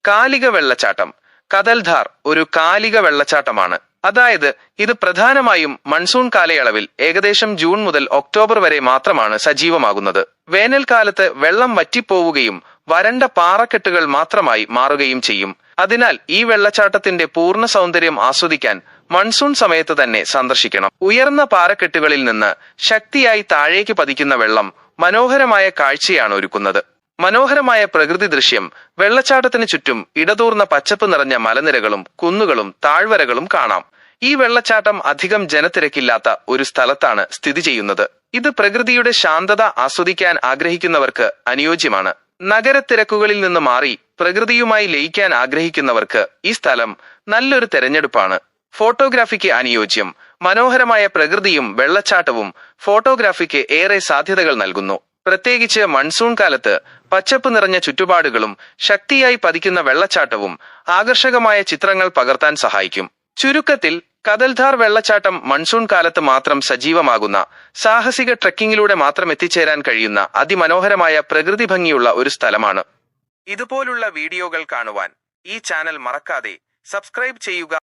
കാലിക വെള്ളച്ചാട്ടം. കദൽധാർ ഒരു കാലിക വെള്ളച്ചാട്ടമാണ്. അതായത് ഇത് പ്രധാനമായും മൺസൂൺ കാലയളവിൽ ഏകദേശം ജൂൺ മുതൽ ഒക്ടോബർ വരെ മാത്രമാണ് സജീവമാകുന്നത്. വേനൽക്കാലത്ത് വെള്ളം വറ്റിപ്പോവുകയും വരണ്ട പാറക്കെട്ടുകൾ മാത്രമായി മാറുകയും ചെയ്യും. അതിനാൽ ഈ വെള്ളച്ചാട്ടത്തിന്റെ പൂർണ്ണ സൗന്ദര്യം ആസ്വദിക്കാൻ മൺസൂൺ സമയത്ത് തന്നെ സന്ദർശിക്കണം. ഉയർന്ന പാറക്കെട്ടുകളിൽ നിന്ന് ശക്തിയായി താഴേക്ക് പതിക്കുന്ന വെള്ളം മനോഹരമായ കാഴ്ചയാണ് ഒരുക്കുന്നത്. മനോഹരമായ പ്രകൃതി ദൃശ്യം. വെള്ളച്ചാട്ടത്തിന് ചുറ്റും ഇടതൂർന്ന പച്ചപ്പ് നിറഞ്ഞ മലനിരകളും കുന്നുകളും താഴ്വരകളും കാണാം. ഈ വെള്ളച്ചാട്ടം അധികം ജനത്തിരക്കില്ലാത്ത ഒരു സ്ഥലത്താണ് സ്ഥിതി ചെയ്യുന്നത്. ഇത് പ്രകൃതിയുടെ ശാന്തത ആസ്വദിക്കാൻ ആഗ്രഹിക്കുന്നവർക്ക് അനുയോജ്യമാണ്. നഗരത്തിരക്കുകളിൽ നിന്ന് മാറി പ്രകൃതിയുമായി ലയിക്കാൻ ആഗ്രഹിക്കുന്നവർക്ക് ഈ സ്ഥലം നല്ലൊരു തെരഞ്ഞെടുപ്പാണ്. ഫോട്ടോഗ്രാഫിക്ക് അനുയോജ്യം. മനോഹരമായ പ്രകൃതിയും വെള്ളച്ചാട്ടവും ഫോട്ടോഗ്രാഫിക്ക് ഏറെ സാധ്യതകൾ നൽകുന്നു. പ്രത്യേകിച്ച് മൺസൂൺ കാലത്ത് പച്ചപ്പ് നിറഞ്ഞ ചുറ്റുപാടുകളും ശക്തിയായി പതിക്കുന്ന വെള്ളച്ചാട്ടവും ആകർഷകമായ ചിത്രങ്ങൾ പകർത്താൻ സഹായിക്കും. ചുരുക്കത്തിൽ കദൽധാർ വെള്ളച്ചാട്ടം മൺസൂൺ കാലത്ത് മാത്രം സജീവമാകുന്ന, സാഹസിക ട്രെക്കിങ്ങിലൂടെ മാത്രം എത്തിച്ചേരാൻ കഴിയുന്ന അതിമനോഹരമായ പ്രകൃതി ഭംഗിയുള്ള ഒരു സ്ഥലമാണ്. ഇതുപോലുള്ള വീഡിയോകൾ കാണുവാൻ ഈ ചാനൽ മറക്കാതെ സബ്സ്ക്രൈബ് ചെയ്യുക.